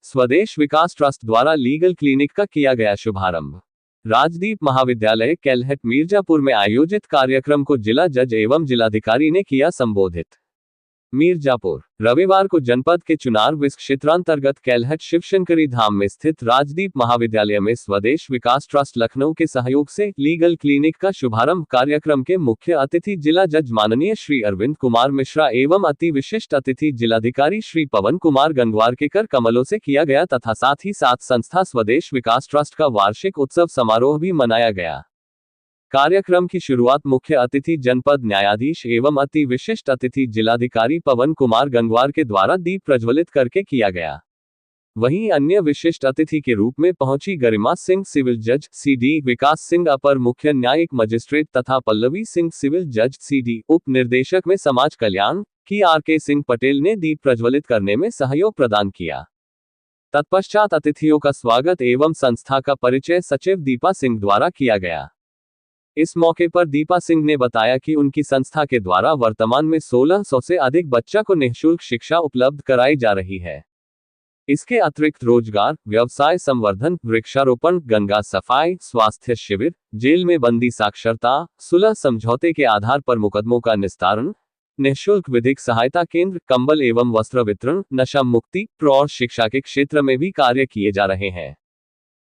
स्वदेश विकास ट्रस्ट द्वारा legal clinic का किया गया शुभारंभ। राजदीप महाविद्यालय केलहट मीरजापुर में आयोजित कार्यक्रम को जिला जज एवं जिलाधिकारी ने किया संबोधित। मीरजापुर, रविवार को जनपद के चुनार विस क्षेत्रांतर्गत केलहट शिवशंकरी धाम में स्थित राजदीप महाविद्यालय में स्वदेश विकास ट्रस्ट लखनऊ के सहयोग से लीगल क्लिनिक का शुभारंभ कार्यक्रम के मुख्य अतिथि जिला जज माननीय श्री अरविंद कुमार मिश्रा एवं अति विशिष्ट अतिथि जिलाधिकारी श्री पवन कुमार गंगवार के कर कमलों से किया गया तथा साथ ही साथ संस्था स्वदेश विकास ट्रस्ट का वार्षिक उत्सव समारोह भी मनाया गया। कार्यक्रम की शुरुआत मुख्य अतिथि जनपद न्यायाधीश एवं अति विशिष्ट अतिथि जिलाधिकारी पवन कुमार गंगवार के द्वारा दीप प्रज्वलित करके किया गया। वहीं अन्य विशिष्ट अतिथि के रूप में पहुंची गरिमा सिंह सिविल जज सीडी, विकास सिंह अपर मुख्य न्यायिक मजिस्ट्रेट तथा पल्लवी सिंह सिविल जज सीडी, उप निर्देशक में समाज कल्याण की आर.के. सिंह पटेल ने दीप प्रज्वलित करने में सहयोग प्रदान किया। तत्पश्चात अतिथियों का स्वागत एवं संस्था का परिचय सचिव दीपा सिंह द्वारा किया गया। इस मौके पर दीपा सिंह ने बताया कि उनकी संस्था के द्वारा वर्तमान में 1600 से अधिक बच्चा को निःशुल्क शिक्षा उपलब्ध कराई जा रही है। इसके अतिरिक्त रोजगार, व्यवसाय संवर्धन, वृक्षारोपण, गंगा सफाई, स्वास्थ्य शिविर, जेल में बंदी साक्षरता, सुलह समझौते के आधार पर मुकदमों का निस्तारण, निःशुल्क विधिक सहायता केंद्र, कंबल एवं वस्त्र वितरण, नशा मुक्ति, प्रौढ़ शिक्षा के क्षेत्र में भी कार्य किए जा रहे हैं।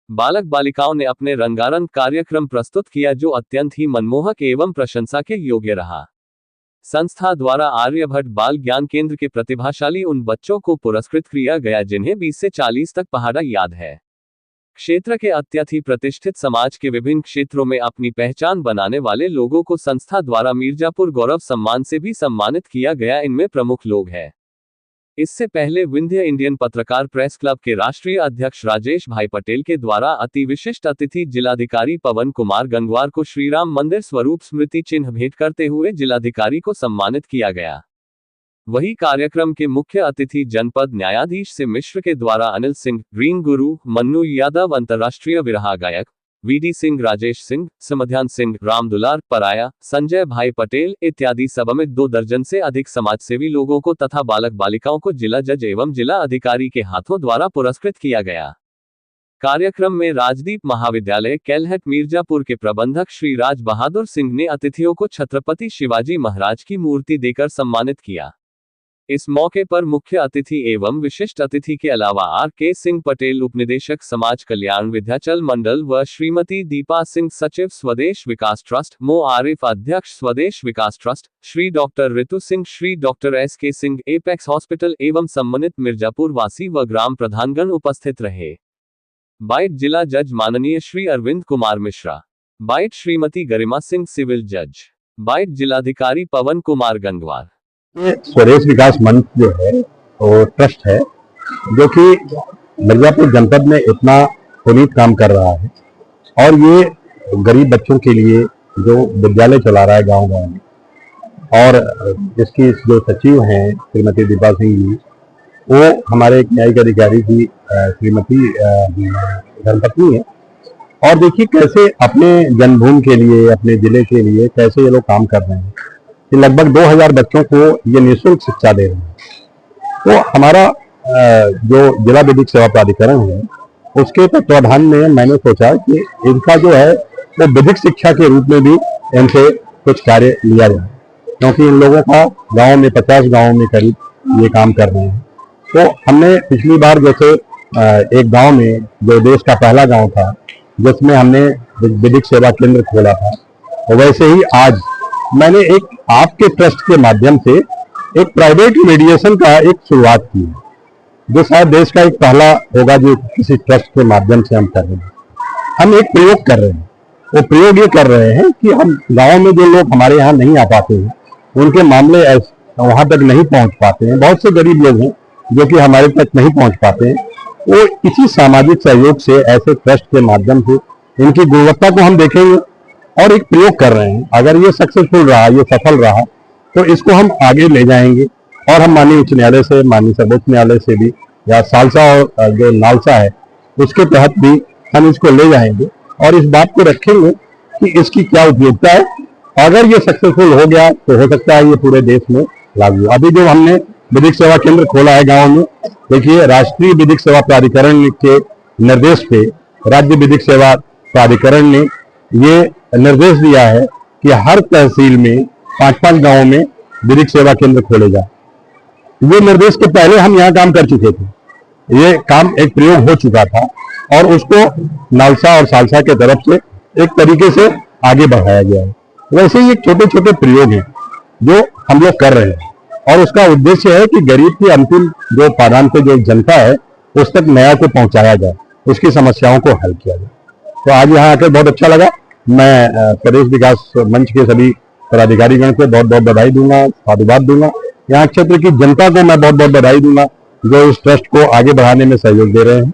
बालक बालिकाओं ने अपने रंगारंग कार्यक्रम प्रस्तुत किया जो अत्यंत ही मनमोहक एवं प्रशंसा के योग्य रहा। संस्था द्वारा आर्यभट्ट बाल ज्ञान केंद्र के प्रतिभाशाली उन बच्चों को पुरस्कृत किया गया जिन्हें 20 से 40 तक पहाड़ा याद है। क्षेत्र के अत्यंत प्रतिष्ठित समाज के विभिन्न क्षेत्रों में अपनी पहचान बनाने वाले लोगों को संस्था द्वारा मीरजापुर गौरव सम्मान से भी सम्मानित किया गया। इनमें प्रमुख लोग हैं। इससे पहले विंध्य इंडियन पत्रकार प्रेस क्लब के राष्ट्रीय अध्यक्ष राजेश भाई पटेल के द्वारा अति विशिष्ट अतिथि जिलाधिकारी पवन कुमार गंगवार को श्रीराम मंदिर स्वरूप स्मृति चिन्ह भेंट करते हुए जिलाधिकारी को सम्मानित किया गया। वही कार्यक्रम के मुख्य अतिथि जनपद न्यायाधीश से मिश्र के द्वारा अनिल सिंह, ग्रीन गुरु, मन्नू यादव, अंतर्राष्ट्रीय विरहा गायक वीडी सिंह, राजेश सिंह, समध्यान सिंह, राम दुलार, पराया, संजय भाई पटेल इत्यादि समेत 2 दर्जन से अधिक समाजसेवी लोगों को तथा बालक बालिकाओं को जिला जज एवं जिला अधिकारी के हाथों द्वारा पुरस्कृत किया गया। कार्यक्रम में राजदीप महाविद्यालय केलहट मीरजापुर के प्रबंधक श्री राज बहादुर सिंह ने अतिथियों को छत्रपति शिवाजी महाराज की मूर्ति देकर सम्मानित किया। इस मौके पर मुख्य अतिथि एवं विशिष्ट अतिथि के अलावा आर.के. सिंह पटेल, उपनिदेशक समाज कल्याण विद्याचल मंडल व श्रीमती दीपा सिंह, सचिव स्वदेश विकास ट्रस्ट, मो आरिफ, अध्यक्ष Swadesh Vikas trust, Shri doctor Ritu Singh, Shri doctor S K. Singh, apex hospital एवं सम्मानित मिर्जापुर वासी व ग्राम प्रधानगण उपस्थित रहे। बाइट जिला जज माननीय श्री अरविंद कुमार मिश्रा। बाइट श्रीमती गरिमा सिंह, सिविल जज। बाइट जिलाधिकारी पवन कुमार गंगवार। स्वदेश विकास मंच जो है वो ट्रस्ट है जो कि मिर्जापुर जनपद में इतना पुनीत काम कर रहा है और ये गरीब बच्चों के लिए जो विद्यालय चला रहा है गांव-गांव में, और जिसकी जो सचिव हैं श्रीमती दीपा सिंह जी, वो हमारे एक न्यायिक अधिकारी की श्रीमती धर्मपत्नी है। और देखिए कैसे अपने जन्मभूमि के लिए, अपने जिले के लिए कैसे ये लोग काम कर रहे हैं। लगभग 2000 बच्चों को ये निःशुल्क शिक्षा दे रहे हैं। तो हमारा जो जिला विधिक सेवा प्राधिकरण है उसके तत्वाधान में मैंने सोचा कि इनका जो है वो विधिक शिक्षा के रूप में भी इनसे कुछ कार्य लिया जाए, क्योंकि इन लोगों का गांव में 50 गांव में करीब ये काम कर रहे हैं। तो हमने पिछली बार जैसे एक गाँव में जो देश का पहला गाँव था जिसमें हमने विधिक सेवा केंद्र खोला था, तो वैसे ही आज मैंने एक आपके ट्रस्ट के माध्यम से एक प्राइवेट मीडिएशन का एक शुरुआत की है, जो शायद देश का एक पहला होगा जो किसी ट्रस्ट के माध्यम से हम कर रहे हैं। हम एक प्रयोग कर रहे हैं। वो प्रयोग ये कर रहे हैं कि हम गांव में जो लोग हमारे यहाँ नहीं आ पाते हैं, उनके मामले वहां तक नहीं पहुंच पाते हैं, बहुत से गरीब लोग हैं जो कि हमारे तक नहीं पहुंच पाते हैं, वो इसी सामाजिक सहयोग से ऐसे ट्रस्ट के माध्यम से इनकी गुणवत्ता को हम देखेंगे और एक प्रयोग कर रहे हैं। अगर ये सक्सेसफुल रहा, ये सफल रहा, तो इसको हम आगे ले जाएंगे और हम माननीय उच्च न्यायालय से, माननीय सर्वोच्च न्यायालय से भी, या सालसा और जो नालसा है उसके तहत भी हम इसको ले जाएंगे और इस बात को रखेंगे कि इसकी क्या उपयोगिता है। अगर ये सक्सेसफुल हो गया तो हो सकता है ये पूरे देश में लागू। अभी जो हमने विधिक सेवा केंद्र खोला है गांव में। देखिए, राष्ट्रीय विधिक सेवा प्राधिकरण के निर्देश पे राज्य विधिक सेवा प्राधिकरण ने ये निर्देश दिया है कि हर तहसील में 5-5 गांवों में विधिक सेवा केंद्र खोले जाए। ये निर्देश के पहले हम यहाँ काम कर चुके थे, ये काम एक प्रयोग हो चुका था और उसको नालसा और सालसा के तरफ से एक तरीके से आगे बढ़ाया गया है। वैसे ही छोटे छोटे प्रयोग हैं जो हम लोग कर रहे हैं और उसका उद्देश्य है कि गरीब की अंतिम जो पादान पे जो जनता है उस तक न्याय को पहुंचाया जाए, उसकी समस्याओं को हल किया जाए। तो आज यहाँ आकर बहुत अच्छा लगा। मैं प्रदेश विकास मंच के सभी पदाधिकारीगण को बहुत बहुत बधाई दूंगा, साधुवाद दूंगा। यहाँ क्षेत्र की जनता को मैं बहुत बहुत बधाई दूंगा जो इस ट्रस्ट को आगे बढ़ाने में सहयोग दे रहे हैं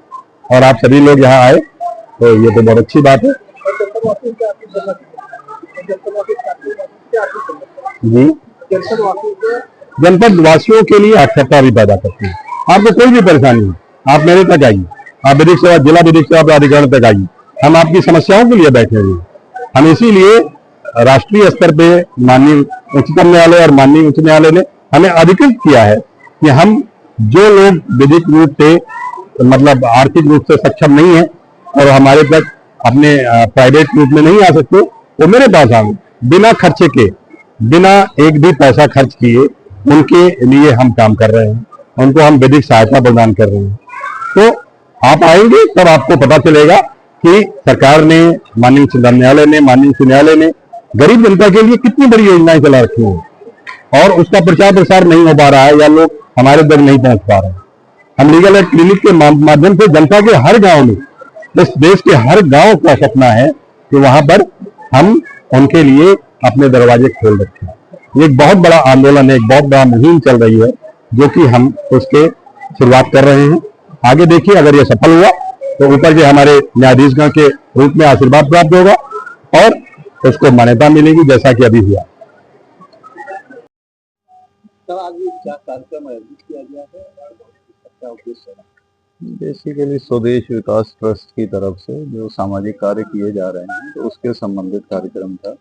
और आप सभी लोग यहाँ आए तो ये तो बहुत अच्छी बात है। जी, जनपद वासियों के लिए आवश्यकता भी पैदा करती है। आपको कोई भी परेशानी है, आप मेरे तक आइए, आप विधिक सेवा जिला विधिक सेवा प्राधिकरण तक आइए, हम आपकी समस्याओं के लिए बैठे हुए हैं। हम इसीलिए राष्ट्रीय स्तर पे माननीय उच्चतम न्यायालय और माननीय उच्च न्यायालय ने हमें अधिकृत किया है कि हम जो लोग विधिक रूप से मतलब आर्थिक रूप से सक्षम नहीं है और हमारे तक अपने प्राइवेट रूप में नहीं आ सकते, वो मेरे पास आए, बिना खर्चे के, बिना एक भी पैसा खर्च किए उनके लिए हम काम कर रहे हैं, उनको हम विधिक सहायता प्रदान कर रहे हैं। तो आप आएंगे तब आपको पता चलेगा कि सरकार ने, माननीय उच्चतम न्यायालय ने, माननीय उच्च न्यायालय ने गरीब जनता के लिए कितनी बड़ी योजनाएं चला रखी हैं और उसका प्रचार प्रसार नहीं हो पा रहा है या लोग हमारे तक नहीं पहुंच पा रहे हैं। हम लीगल एड क्लिनिक के माध्यम से जनता के हर गांव में, इस देश के हर गांव का सपना है कि वहां पर हम उनके लिए अपने दरवाजे खोल रखे हैं। ये एक बहुत बड़ा आंदोलन है, एक बहुत बड़ा मुहिम चल रही है जो कि हम उसके शुरुआत कर रहे हैं। आगे देखिए, अगर ये सफल हुआ तो ऊपर के हमारे न्यायाधीशगण के रूप में आशीर्वाद प्राप्त होगा और उसको मान्यता मिलेगी जैसा कि अभी हुआ। बेसिकली स्वदेश विकास ट्रस्ट की तरफ से जो सामाजिक कार्य किए जा रहे हैं तो उसके संबंधित कार्यक्रम था।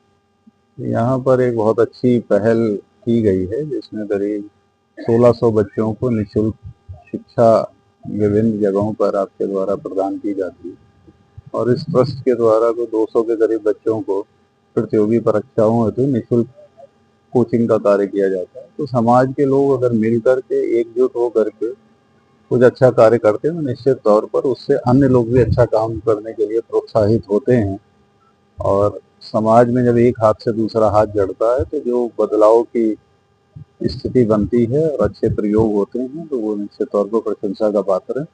यहाँ पर एक बहुत अच्छी पहल की गई है जिसमें करीब 1600 बच्चों को निःशुल्क शिक्षा विभिन्न जगहों पर आपके द्वारा प्रदान की जाती है और इस ट्रस्ट के द्वारा को 200 के करीब बच्चों को प्रतियोगी परीक्षाओं हेतु निःशुल्क कोचिंग का कार्य किया जाता है। तो समाज के लोग अगर मिल करके एकजुट हो करके कुछ अच्छा कार्य करते हैं तो निश्चित तौर पर उससे अन्य लोग भी अच्छा काम करने के लिए प्रोत्साहित होते हैं और समाज में जब एक हाथ से दूसरा हाथ जड़ता है तो जो बदलाव की स्थिति बनती है और अच्छे प्रयोग होते हैं तो वो निश्चित तौर पर प्रशंसा का पात्र है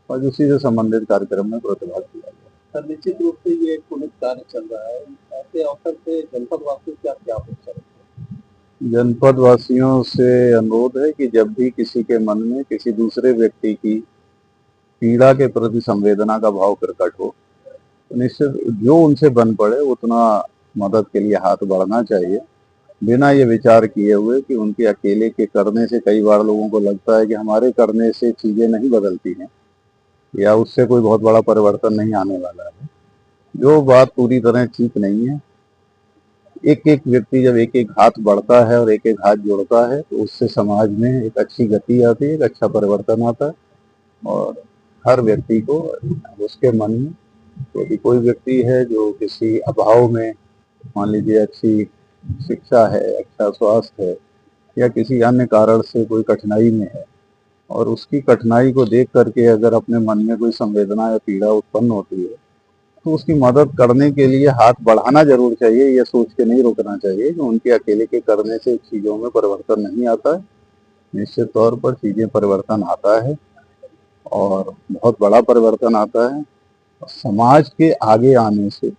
और उसी से संबंधित कार्यक्रम में प्रतिभाग किया गया। सर, निश्चित रूप से ये एक पुनित कार्य चल रहा है, ऐसे अवसर पे जनपद वासियों क्या क्या अपेक्षा रखते हैं? जनपद वासियों से अनुरोध है कि जब भी किसी के मन में किसी दूसरे व्यक्ति की पीड़ा के प्रति संवेदना का भाव प्रकट हो तो निश्चित जो उनसे बन पड़े उतना मदद के लिए हाथ बढ़ाना चाहिए, बिना ये विचार किए हुए कि उनके अकेले के करने से कई बार लोगों को लगता है कि हमारे करने से चीजें नहीं बदलती हैं या उससे कोई बहुत बड़ा परिवर्तन नहीं आने वाला है। जो बात पूरी तरह ठीक नहीं है। एक एक व्यक्ति जब एक एक हाथ बढ़ता है और एक एक हाथ जोड़ता है तो उससे समाज में एक अच्छी गति आती है, एक अच्छा परिवर्तन आता है और हर व्यक्ति को उसके मन में यदि कोई व्यक्ति है जो किसी अभाव में, मान लीजिए अच्छी शिक्षा है, अच्छा स्वास्थ्य है या किसी अन्य कारण से कोई कठिनाई में है और उसकी कठिनाई को देख करके अगर अपने मन में कोई संवेदना या पीड़ा उत्पन्न होती है तो उसकी मदद करने के लिए हाथ बढ़ाना जरूर चाहिए। ये सोच के नहीं रोकना चाहिए कि उनके अकेले के करने से चीज़ों में परिवर्तन नहीं आता है। निश्चित तौर पर चीज़ें परिवर्तन आता है और बहुत बड़ा परिवर्तन आता है। समाज के आगे आने से,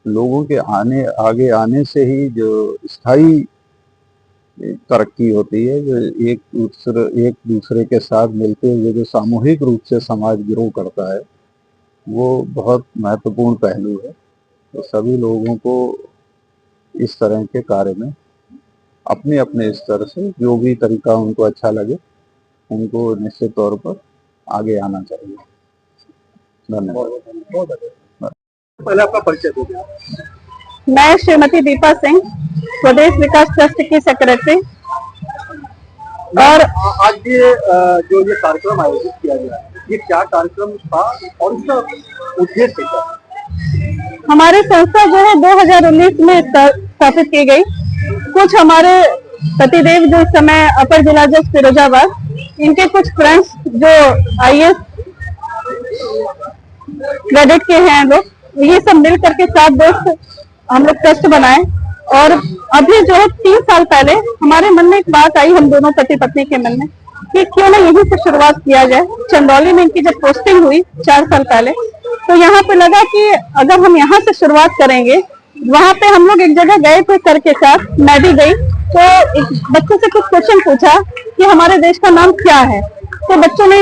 लोगों के आगे आने से ही जो स्थायी तरक्की होती है, जो एक दूसरे के साथ मिलते हुए जो सामूहिक रूप से समाज ग्रो करता है, वो बहुत महत्वपूर्ण पहलू है। तो सभी लोगों को इस तरह के कार्य में अपने अपने स्तर से जो भी तरीका उनको अच्छा लगे उनको निश्चित तौर पर आगे आना चाहिए। धन्यवाद। पहले आपका परिचय दो दिया। मैं श्रीमती दीपा सिंह, स्वदेश विकास ट्रस्ट की सेक्रेटरी। और आज ये जो ये कार्यक्रम आयोजित किया गया है, ये क्या कार्यक्रम था और इसका उद्देश्य क्या है? हमारी संस्था जो है 2019 में स्थापित की गई। कुछ हमारे पतिदेव जो इस समय अपर जिला जज फिरोजाबाद, इनके कुछ फ्रेंड्स जो IAS क्रेडिट के हैं लोग, ये सब मिल करके 7 दोस्त हम लोग ट्रस्ट बनाए। और अभी जो है 3 साल पहले हमारे मन में एक बात आई, हम दोनों पति पत्नी के मन में, कि क्यों ना यहीं से शुरुआत किया जाए। चंदौली में इनकी जब पोस्टिंग हुई 4 साल पहले, तो यहाँ पे लगा कि अगर हम यहाँ से शुरुआत करेंगे। वहाँ पे हम लोग एक जगह गए थे सर के साथ, मैं भी गई, तो एक बच्चों से कुछ क्वेश्चन पूछा कि हमारे देश का नाम क्या है, तो बच्चों ने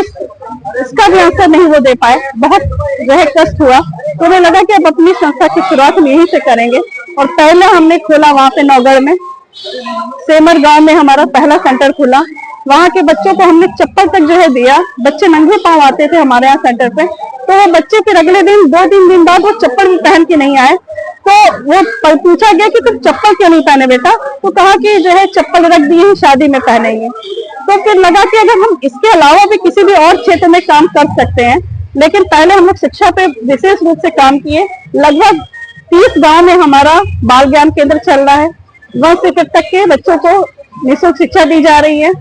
इसका भी आंसर नहीं वो दे पाए। बहुत जो है कष्ट हुआ, तो उन्हें लगा कि अब अपनी संस्था की शुरुआत हम यहीं से करेंगे। और पहले हमने खोला वहाँ पे नौगढ़ में, सेमर गांव में हमारा पहला सेंटर खुला। वहाँ के बच्चों को हमने चप्पल तक जो है दिया। बच्चे नंगे पांव आते थे हमारे यहाँ सेंटर पे, तो वो बच्चे फिर अगले दिन 2-3 दिन बाद वो चप्पल भी पहन के नहीं आए। तो वो पूछा गया कि तुम चप्पल क्यों नहीं पहने बेटा, तो कहा कि जो है चप्पल रख दिए हैं, शादी में पहनेंगे। तो फिर लगा कि अगर हम इसके अलावा भी किसी भी और क्षेत्र में काम कर सकते हैं, लेकिन पहले हम लोग शिक्षा पे विशेष रूप से काम किए। लगभग 30 गांव में हमारा बाल ज्ञान केंद्र चल रहा है। 1 से 5 तक के बच्चों को निःशुल्क शिक्षा दी जा रही है।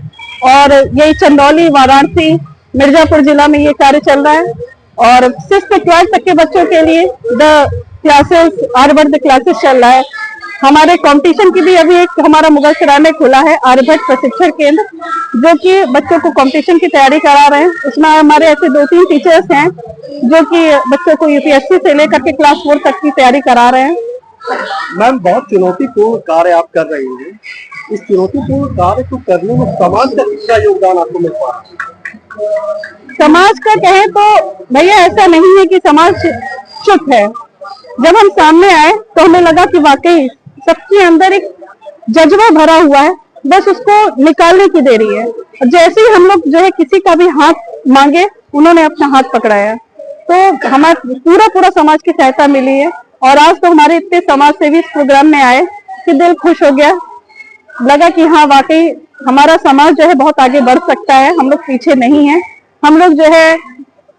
और यही चंदौली, वाराणसी, मिर्जापुर जिला में ये कार्य चल रहा है। और 6 से 12 तक के बच्चों के लिए क्लासेस, आर्यभट्ट क्लासेस चल रहा है। हमारे कंपटीशन की भी अभी एक हमारा मुगलसराय में खुला है आर्यभट्ट प्रशिक्षण केंद्र, जो कि बच्चों को कंपटीशन की तैयारी करा रहे हैं। उसमें हमारे ऐसे 2-3 टीचर्स हैं जो कि बच्चों को UPSC से लेकर के क्लास 4 तक की तैयारी करा रहे हैं। मैम, बहुत चुनौतीपूर्ण कार्य आप कर रही हैं। इस चुनौतीपूर्ण कार्य को करने में समाज का कितना योगदान आपको मिल पा रहा है? समाज का कहें तो भैया ऐसा नहीं है कि समाज चुप है। जब हम सामने आए तो हमें लगा कि वाकई सबके अंदर एक जज्बा भरा हुआ है, बस उसको निकालने की देरी है। जैसे ही हम लोग जो है किसी का भी हाथ मांगे, उन्होंने अपना हाथ पकड़ाया, तो हमारे पूरा समाज की सहायता मिली है। और आज तो हमारे इतने समाज सेवी इस प्रोग्राम में आए कि दिल खुश हो गया। लगा कि हाँ वाकई हमारा समाज जो है बहुत आगे बढ़ सकता है, हम लोग पीछे नहीं है। हम लोग जो है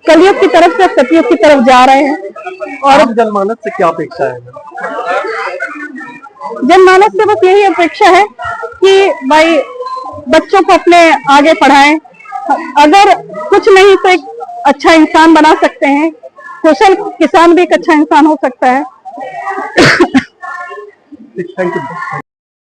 कलयुग की तरफ से सतयुग की तरफ जा रहे हैं। और जनमानस से क्या अपेक्षा है? जनमानस से बस यही अपेक्षा है कि भाई बच्चों को अपने आगे पढ़ाएं। अगर कुछ नहीं तो एक अच्छा इंसान बना सकते हैं। कुशल किसान भी एक अच्छा इंसान हो सकता है। Thank you.